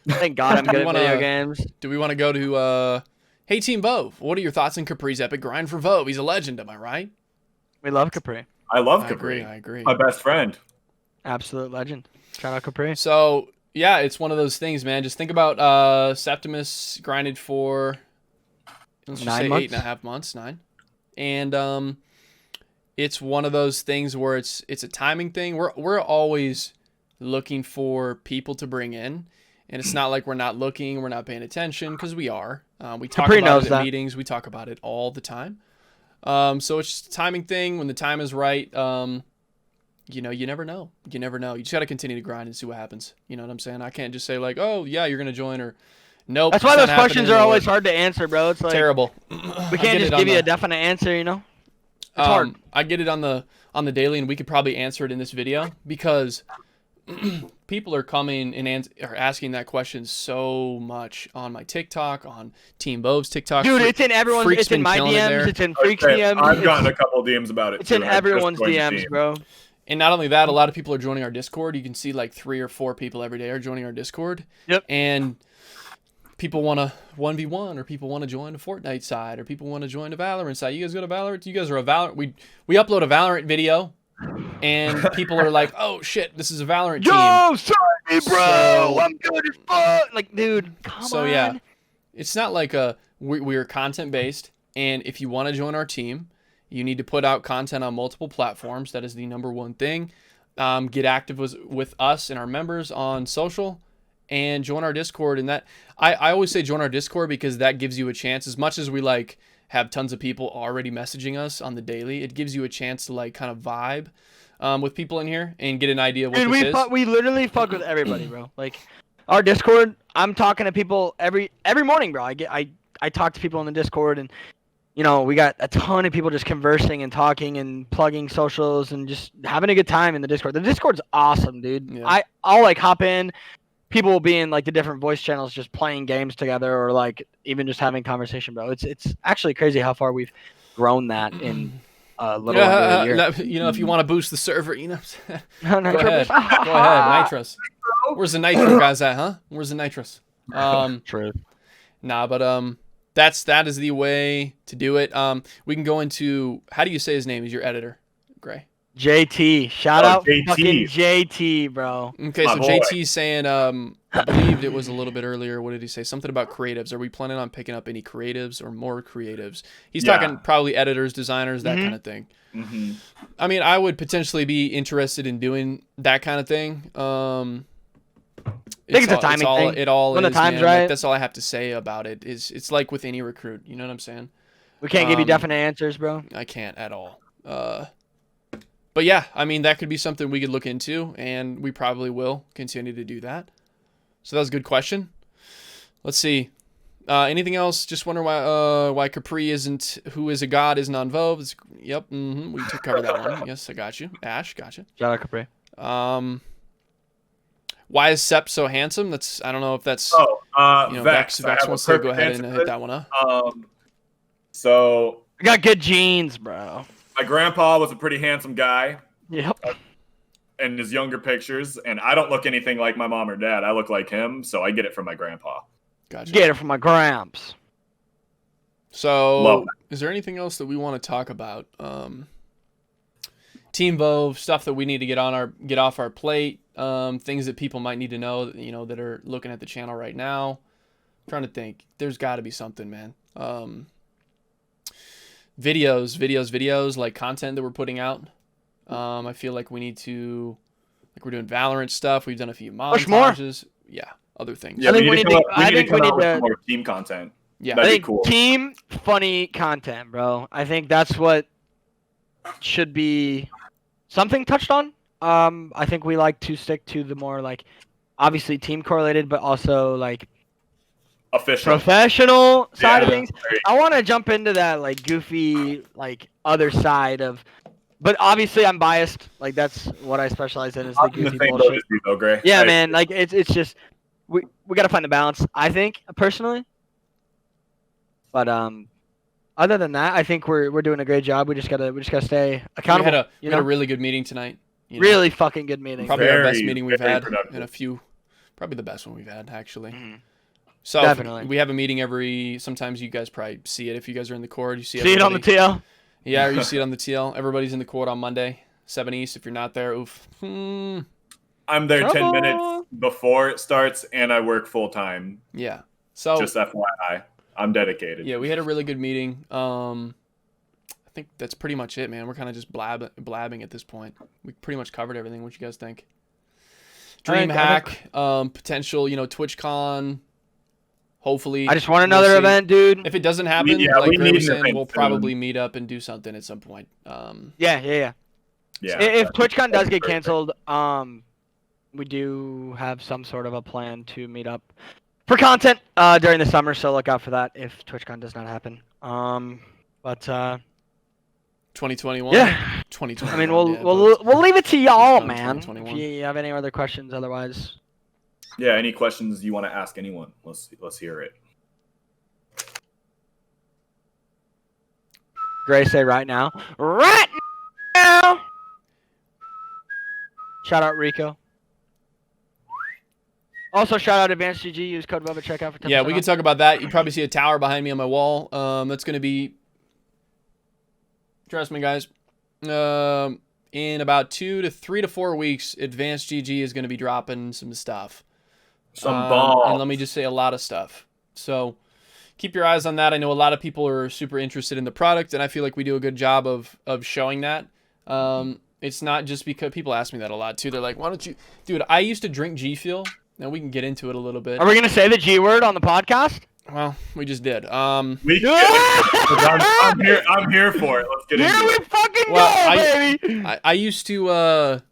Thank God I'm good at video games. Do we want to go to hey Team Vove, what are your thoughts on Capri's epic grind for Vove? He's a legend, am I right? We love Capri. I love Capri. I agree. My best friend. Absolute legend. Shout out Capri. So yeah, it's one of those things, man. Just think about Septimus grinded for, let's just 9 say months? 8.5 months, 9. and it's one of those things where it's a timing thing. We're always looking for people to bring in, and it's not like we're not looking, we're not paying attention, because we are. We talk about it at meetings, we talk about it all the time. So it's just a timing thing. When the time is right, you never know. You never know. You just got to continue to grind and see what happens. You know what I'm saying? I can't just say like, oh yeah, you're gonna join, or nope. That's why those questions are always hard to answer, bro. It's like terrible. We can't just give you a definite answer, you know? It's hard. I get it on the daily, and we could probably answer it in this video, because people are coming and are asking that question so much on my TikTok, on Team Vove's TikTok. Dude, it's in everyone's. It's in my DMs. It's in Freak's DMs. I've gotten a couple DMs about it. It's in everyone's DMs, bro. And not only that, a lot of people are joining our Discord. You can see like 3 or 4 people every day are joining our Discord. Yep. And people want to 1v1, or people want to join a Fortnite side, or people want to join a Valorant side. You guys go to Valorant? You guys are a Valorant. We upload a Valorant video, and people are like, "Oh shit, this is a Valorant team." Yo, sorry, bro. I'm good as fuck. Like, dude, come on. So yeah, it's not like we're content based, and if you want to join our team, you need to put out content on multiple platforms. That is the #1 thing. Get active with us and our members on social, and join our Discord. And that I always say join our Discord, because that gives you a chance, as much as we like have tons of people already messaging us on the daily, it gives you a chance to like kind of vibe with people in here and get an idea of what this is. We literally fuck with everybody, bro. Like our Discord, I'm talking to people every morning, bro. I talk to people in the Discord, and you know, we got a ton of people just conversing and talking and plugging socials and just having a good time in the Discord. The Discord's awesome, dude. Yeah. I'll like hop in. People will be in like the different voice channels just playing games together, or like even just having conversation, bro. It's actually crazy how far we've grown that in a little under a year. You know, if you want to boost the server, you know, go ahead. Go ahead, Nitrous. Where's the Nitro guys at, huh? Where's the Nitrous? True. Nah, but that is the way to do it. We can go into, how do you say his name? Is your editor, Gray? JT. Shout out fucking JT, bro. Okay, so JT's saying, I believed it was a little bit earlier. What did he say? Something about creatives. Are we planning on picking up any creatives or more creatives? He's talking probably editors, designers, that kind of thing. Mm-hmm. I mean, I would potentially be interested in doing that kind of thing. I think it's a timing thing. It all when is, the time's man. right. Like, that's all I have to say about it. It's like with any recruit. You know what I'm saying? We can't give you definite answers, bro. I can't at all. But yeah, I mean, that could be something we could look into, and we probably will continue to do that. So that was a good question. Let's see. Anything else? Just wonder why Capri isn't, who is a god, isn't on Vove. Yep, we took cover that one. Yes, I got you. Ash, gotcha. Shout out Capri. Why is Sep so handsome? I don't know if that's, Vex. Vex wants to go ahead and hit that one up. So I got good genes, bro. My grandpa was a pretty handsome guy. Yep. In his younger pictures, and I don't look anything like my mom or dad. I look like him, so I get it from my grandpa. Gotcha. Get it from my gramps. So, is there anything else that we want to talk about? Team Vove, stuff that we need to get off our plate, things that people might need to know, that are looking at the channel right now. I'm trying to think. There's got to be something, man. Videos, like content that we're putting out. I feel like we need to, like, we're doing Valorant stuff. We've done a few montages. Yeah, other things. Yeah, I think we need to more team content. Yeah, that'd be cool. Team funny content, bro. I think that's what should be something touched on. I think we like to stick to the more like obviously team correlated, but also like professional side of things. I want to jump into that like goofy like other side of, but obviously I'm biased. Like that's what I specialize in is the goofy bullshit. Though, Gray. Yeah, man. Like it's just we gotta find the balance. I think personally, but other than that, I think we're doing a great job. We just gotta stay accountable. We had a really good meeting tonight. Really fucking good meeting. Probably our best meeting we've had in a few. Probably the best one we've had actually. Mm-hmm. So definitely. We have a meeting sometimes you guys probably see it if you guys are in the Cord. You see it on the TL. Yeah, you see it on the TL. Everybody's in the Cord on Monday, 7 East. If you're not there, oof. I'm there 10 minutes before it starts, and I work full time. Yeah. So just FYI, I'm dedicated. Yeah, we had a really good meeting. I think that's pretty much it, man. We're kind of just blabbing at this point. We pretty much covered everything. What you guys think? DreamHack, potential, TwitchCon. Hopefully, I just want another event, dude. If it doesn't happen, like Gray was saying, we'll probably meet up and do something at some point. Yeah. If TwitchCon does get canceled, we do have some sort of a plan to meet up for content during the summer, so look out for that if TwitchCon does not happen. But 2021. Yeah. 2021. I mean, we'll leave it to y'all, man. If you have any other questions, otherwise. Yeah, any questions you want to ask anyone? Let's hear it. Gray, say right now. Right now! Shout out Rico. Also, shout out AdvancedGG. Use code Vove at checkout for 10%. Yeah, we can talk about that. You probably see a tower behind me on my wall. That's going to be... Trust me, guys. In about 3 to 4 weeks, AdvancedGG is going to be dropping some stuff. Some balls. And let me just say a lot of stuff. So keep your eyes on that. I know a lot of people are super interested in the product, and I feel like we do a good job of showing that. It's not just because people ask me that a lot too. They're like, why don't you... Dude, I used to drink G Fuel. Now we can get into it a little bit. Are we going to say the G word on the podcast? Well, we just did. We can. I'm here for it. Let's get into it. Here we fucking go, baby! I used to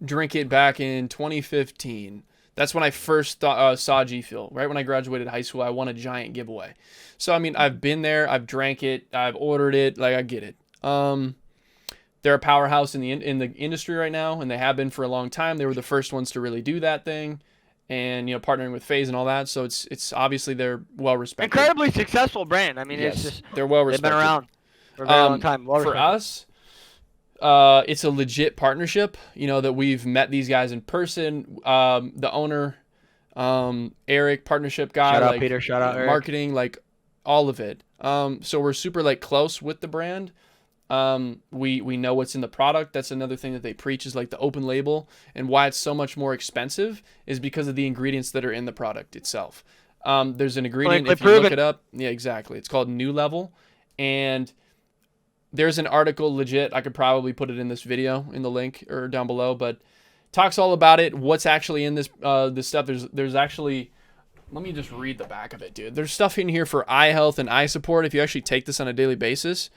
drink it back in 2015. That's when I first saw G Fuel. Right when I graduated high school, I won a giant giveaway. So, I mean, I've been there. I've drank it. I've ordered it. Like, I get it. They're a powerhouse in the industry right now, and they have been for a long time. They were the first ones to really do that thing. And, partnering with FaZe and all that. So, it's obviously they're well-respected. Incredibly successful brand. I mean, yes, it's just... They're well-respected. They've been around for a very long time. For us... it's a legit partnership, that we've met these guys in person. The owner, Eric, partnership guy, shout out Peter, shout out Eric. Marketing, like all of it. So we're super close with the brand. We know what's in the product. That's another thing that they preach is like the open label, and why it's so much more expensive is because of the ingredients that are in the product itself. There's an ingredient, if you look it up. Yeah, exactly. It's called New Level, and there's an article legit. I could probably put it in this video in the link or down below, but talks all about it. What's actually in this stuff. There's actually, let me just read the back of it, dude. There's stuff in here for eye health and eye support if you actually take this on a daily basis.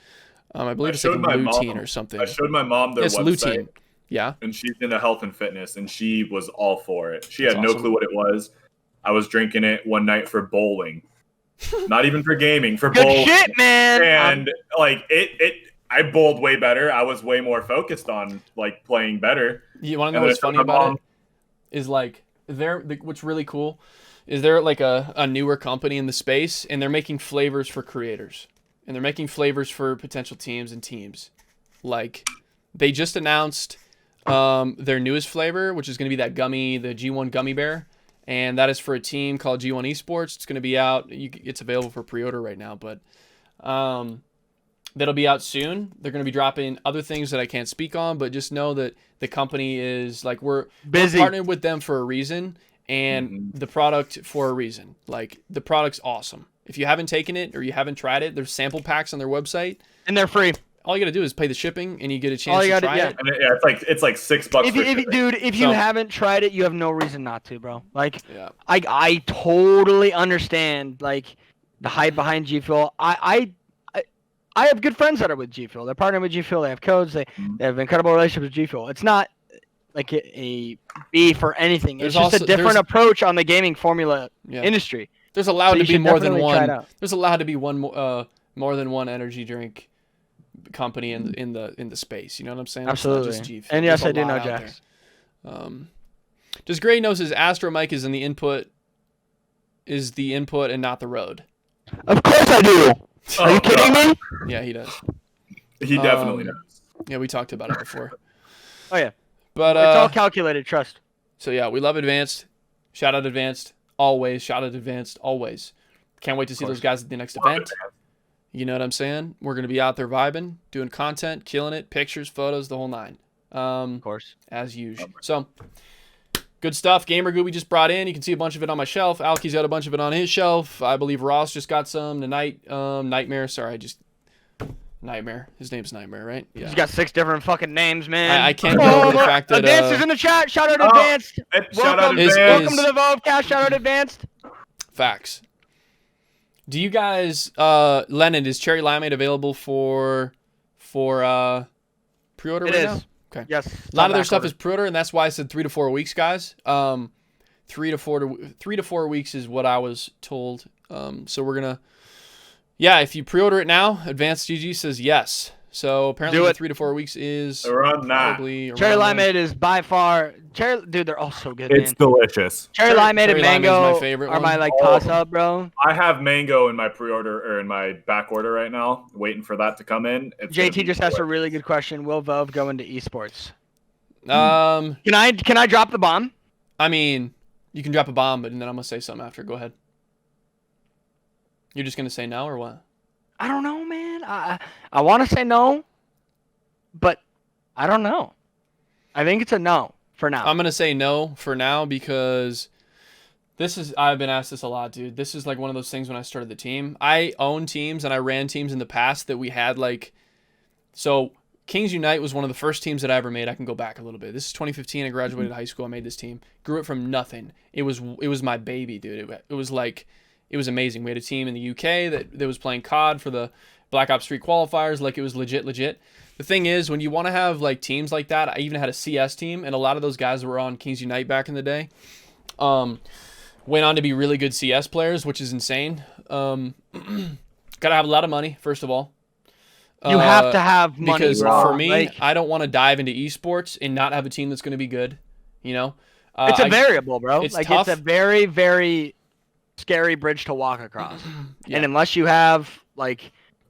I believe it's like lutein or something. I showed my mom their website. Lutein. Yeah. And she's into health and fitness, and she was all for it. She had no clue what it was. I was drinking it one night for bowling. Not even for gaming, for bowling. Good shit, man. And I bowled way better. I was way more focused on playing better. You want to know what's funny about it? Is what's really cool is they're like a newer company in the space, and they're making flavors for creators, and they're making flavors for potential teams and teams. Like they just announced their newest flavor, which is going to be that gummy, the G1 gummy bear. And that is for a team called G1 Esports. It's going to be out. It's available for pre-order right now, but that'll be out soon. They're going to be dropping other things that I can't speak on, but just know that the company is we're partnered with them for a reason, and the product for a reason. Like the product's awesome. If you haven't taken it or you haven't tried it, there's sample packs on their website, and they're free. All you got to do is pay the shipping, and you get a chance to try it. And it's like $6. If you haven't tried it, you have no reason not to, bro. I totally understand the hype behind G Fuel. I have good friends that are with G Fuel. They're partnering with G Fuel. They have codes. They have incredible relationships with G Fuel. It's not like a beef or anything. It's just a different approach on the gaming formula industry. There's allowed to be more than one. There's allowed to be more than one energy drink company in the space. You know what I'm saying? Absolutely. It's not just G Fuel. And yes, I do know Jax. Does Gray knows his Astro mic is in the input? Is the input and not the road? Of course I do. Are you kidding me? Yeah, he does. He definitely does. Yeah, we talked about it before. Oh yeah. But it's all calculated. Trust. So yeah, we love Advanced. Shout out Advanced always. Shout out Advanced always. Can't wait to see those guys at the next event. You know what I'm saying? We're going to be out there vibing, doing content, killing it, pictures, photos, the whole nine. Of course. As usual. So, good stuff. GamerGoo we just brought in. You can see a bunch of it on my shelf. Alky's got a bunch of it on his shelf. I believe Ross just got some. The Nightmare. Sorry, I just Nightmare. His name's Nightmare, right? Yeah. He's got 6 different fucking names, man. I can't get over the fact that Advanced is in the chat. Shout out Oh, Advanced. Shout out Is- Advanced. Welcome to the VoveCast. Shout out Advanced. Facts. Do you guys, Lennon, is Cherry Limeade available for pre-order It right is. now? Okay. Yes. A lot of their stuff is pre-order, and that's why I said 3 to 4 weeks, guys. 3 to 4 weeks is what I was told. So we're gonna, if you pre-order it now, AdvancedGG says yes. So apparently, Do the it. 3 to 4 weeks is Around that. probably Cherry around then. Limeade is by far dude. They're all so good, It's man. delicious. Cherry Limeade Cherry and Limeade is mango my favorite are my one. like Oh. toss up, bro. I have mango in my pre-order or in my back order right now, waiting for that to come in. It's gonna JT be just asked a delicious. really good question. Will Vove go into esports? Um, Can I drop the bomb? I mean, you can drop a bomb, but then I'm gonna say something after. Go ahead. You're just gonna say no or what? I don't know, man. I want to say no, but I don't know. I think it's a no for now. I'm gonna say no for now because I've been asked this a lot, dude. This is like one of those things when I started the team. I own teams and I ran teams in the past that we had so Kings Unite was one of the first teams that I ever made. I can go back a little bit. This is 2015. I graduated high school. I made this team. Grew it from nothing. It was my baby, dude. It was amazing. We had a team in the UK that was playing COD for the Black Ops 3 qualifiers. Like, it was legit. The thing is, when you want to have like teams like that, I even had a CS team, and a lot of those guys that were on Kings Unite back in the day went on to be really good CS players, which is insane. Gotta have a lot of money, first of all. You have to have money, Because bro. for me, Like, I don't want to dive into esports and not have a team that's going to be good. You know, it's a variable, bro. it's Like, tough. it's a very, very scary bridge to walk across. Yeah. And unless you have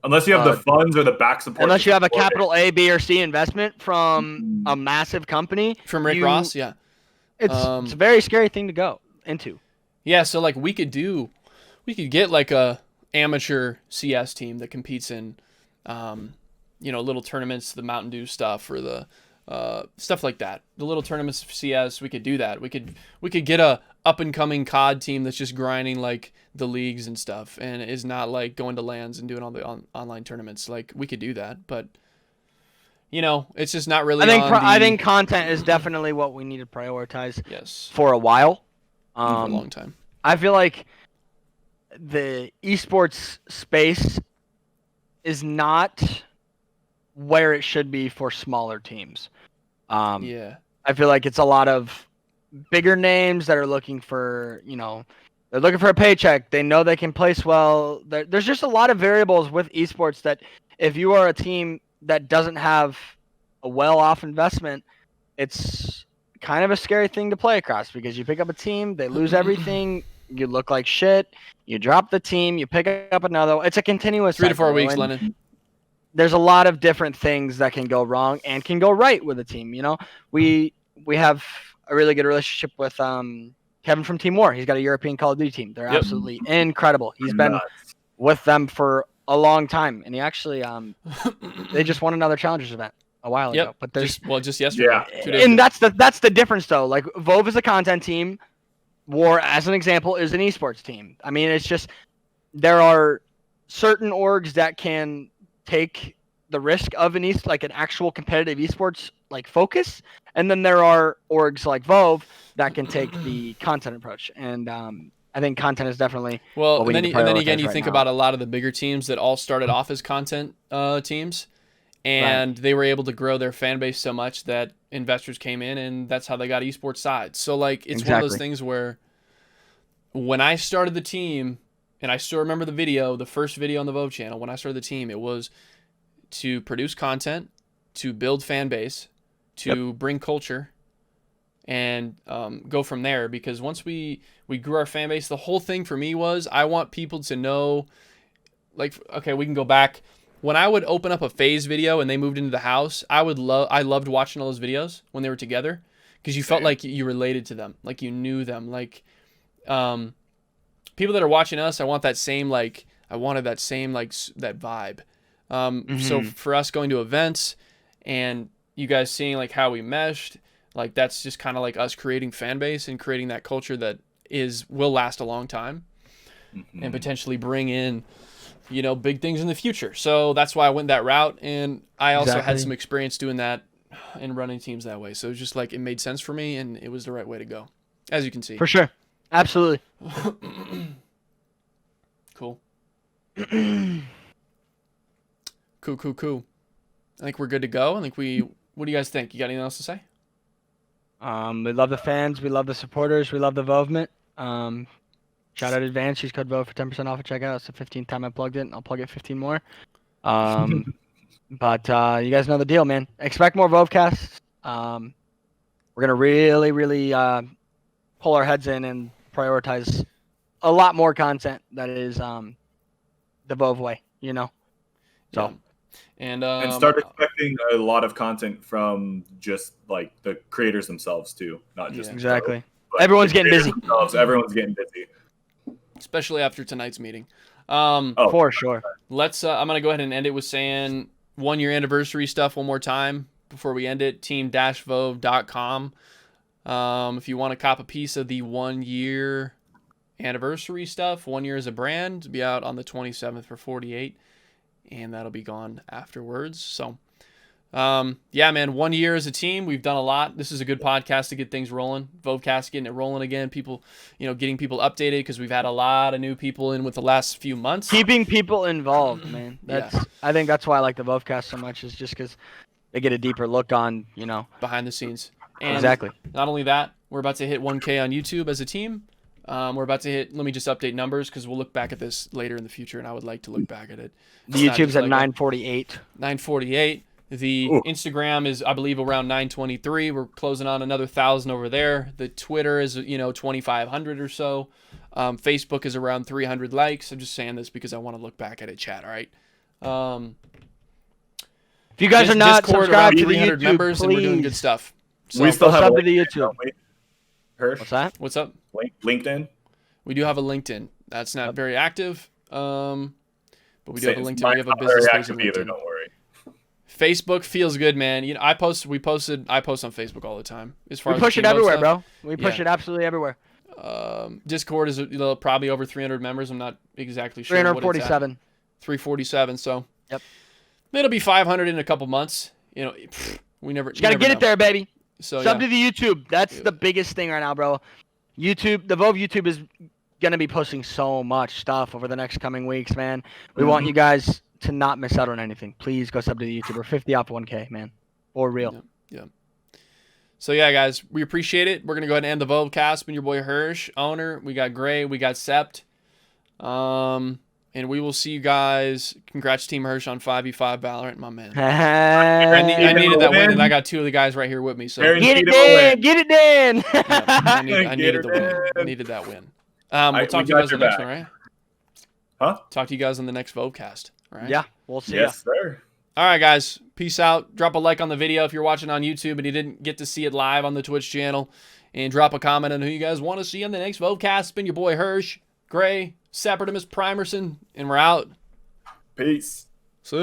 Unless you have the funds or the back support. unless you have a to support it. capital A, B, or C investment from a massive company, from Rick you- Ross, yeah. it's a very scary thing to go into. Yeah, so like we could get like a amateur CS team that competes in little tournaments, the Mountain Dew stuff or the stuff like that. The little tournaments of CS, we could do that. We could get a up and coming COD team that's just grinding like the leagues and stuff and is not like going to LANs and doing all the online tournaments. Like, we could do that, but it's just not really I think content is definitely what we need to prioritize yes, for a while. for a long time. I feel like the esports space is not where it should be for smaller teams. Yeah. I feel like it's a lot of bigger names that are looking for, they're looking for a paycheck. They know they can place well. There's just a lot of variables with esports that if you are a team that doesn't have a well-off investment, it's kind of a scary thing to play across because you pick up a team, they lose everything, you look like shit, you drop the team, you pick up another. It's a continuous 3 to 4 cycle, weeks, and Lennon. there's a lot of different things that can go wrong and can go right with a team. We have a really good relationship with Kevin from Team War. He's got a European Call of Duty team. They're Yep. absolutely incredible. He's been Nuts. with them for a long time, and he actually they just won another Challengers event a while ago. Yep. But there's Just yesterday. Yeah. 2 days and ago. that's the difference though. Like, Vove is a content team. War, as an example, is an esports team. I mean, it's just there are certain orgs that can take the risk of an actual competitive esports focus, and then there are orgs like Vove that can take the content approach. And I think content is definitely Well, what we and need then, to again, prioritize you right think now. about a lot of the bigger teams that all started off as content teams, and they were able to grow their fan base so much that investors came in, and that's how they got esports sides. So, like, it's one of those Exactly. things where when I started the team, and I still remember the first video on the Vove channel, when I started the team, it was to produce content, to build fan base, to bring culture, and go from there. Because once we grew our fan base, the whole thing for me was I want people to know, like, okay, we can go back. When I would open up a FaZe video and they moved into the house, I loved watching all those videos when they were together because you felt like you related to them, like you knew them. Like, people that are watching us, I wanted that same that vibe. So for us going to events and you guys seeing like how we meshed, like that's just kind of like us creating fan base and creating that culture that will last a long time and potentially bring in you know, big things in the future. So that's why I went that route. And I also had Exactly. some experience doing that and running teams that way. So it was just like, it made sense for me and it was the right way to go, as you can see. For sure. Absolutely. Cool. Cool. I think we're good to go. What do you guys think? You got anything else to say? We love the fans. We love the supporters. We love the Vovement. Shout out Advance. Use code Vove for 10% off at checkout. It's the 15th time I plugged it, and I'll plug it 15 more. But you guys know the deal, man. Expect more VoveCasts. We're gonna really pull our heads in and prioritize a lot more content that is the Vove way, you know. So. Yeah. And start expecting a lot of content from just like the creators themselves too, not just Exactly. but Everyone's the getting creators busy. themselves, everyone's getting busy. Especially after tonight's meeting. For sure. Let's. I'm gonna go ahead and end it with saying 1 year anniversary stuff one more time before we end it. Team-vove.com. If you want to cop a piece of the 1 year anniversary stuff, 1 year as a brand, it'll be out on the 27th for 48, and that'll be gone afterwards. So, yeah, man, 1 year as a team, we've done a lot. This is a good podcast to get things rolling. VoveCast getting it rolling again. People, you know, getting people updated because we've had a lot of new people in with the last few months. Keeping people involved, man. Yeah. I think that's why I like the VoveCast so much, is just because they get a deeper look on, you know. Behind the scenes. And Exactly. not only that, we're about to hit 1K on YouTube as a team. We're about to hit, let me just update numbers because we'll look back at this later in the future, and I would like to look back at it. The YouTube's at 948. 948. The Instagram is, I believe, around 923. We're closing on another 1,000 over there. The Twitter is, 2,500 or so. Facebook is around 300 likes. I'm just saying this because I want to look back at it, chat, all right? If you guys are not Discord subscribed around to the 300 YouTube, members, and we're doing please good stuff. So, We still have sub a to the LinkedIn, YouTube. don't we? Hirsch? What's that? what's up? LinkedIn? We do have a LinkedIn. That's not very active, but we do have a LinkedIn. Mine's We have a not business very page active on either, LinkedIn. don't worry. Facebook feels good, man. You know, I post on Facebook all the time. As far We as push it Team Vogue everywhere, stuff. bro. We push Yeah. it absolutely everywhere. Discord is probably over 300 members. I'm not exactly sure. What it's at. 347. 347. So Yep. it'll be 500 in a couple months. You know, we never. You gotta get it there, baby. So Sub yeah. to the YouTube. That's the biggest thing right now, bro. YouTube, the Vove YouTube is gonna be posting so much stuff over the next coming weeks, man. We want you guys to not miss out on anything. Please go sub to the YouTube. We're 50 off 1K, man. For real. Yeah. So yeah, guys, we appreciate it. We're gonna go ahead and end the VoveCast. Been your boy Hirsch, owner. We got Gray, we got Sept. And we will see you guys. Congrats, Team Hirsch, on 5v5 Valorant, my man. I needed that win, and I got two of the guys right here with me. So Get it, Dan! Get it, Dan! I needed the win. I needed that win. We'll talk to you guys on the next one, right? Huh? Talk to you guys on the next VoveCast, right? Yeah, we'll see Yes, sir. All right, guys. Peace out. Drop a like on the video if you're watching on YouTube and you didn't get to see it live on the Twitch channel. And drop a comment on who you guys want to see on the next VoveCast. It's been your boy Hirsch, Gray, Separatimus Primerson, and we're out. Peace. See.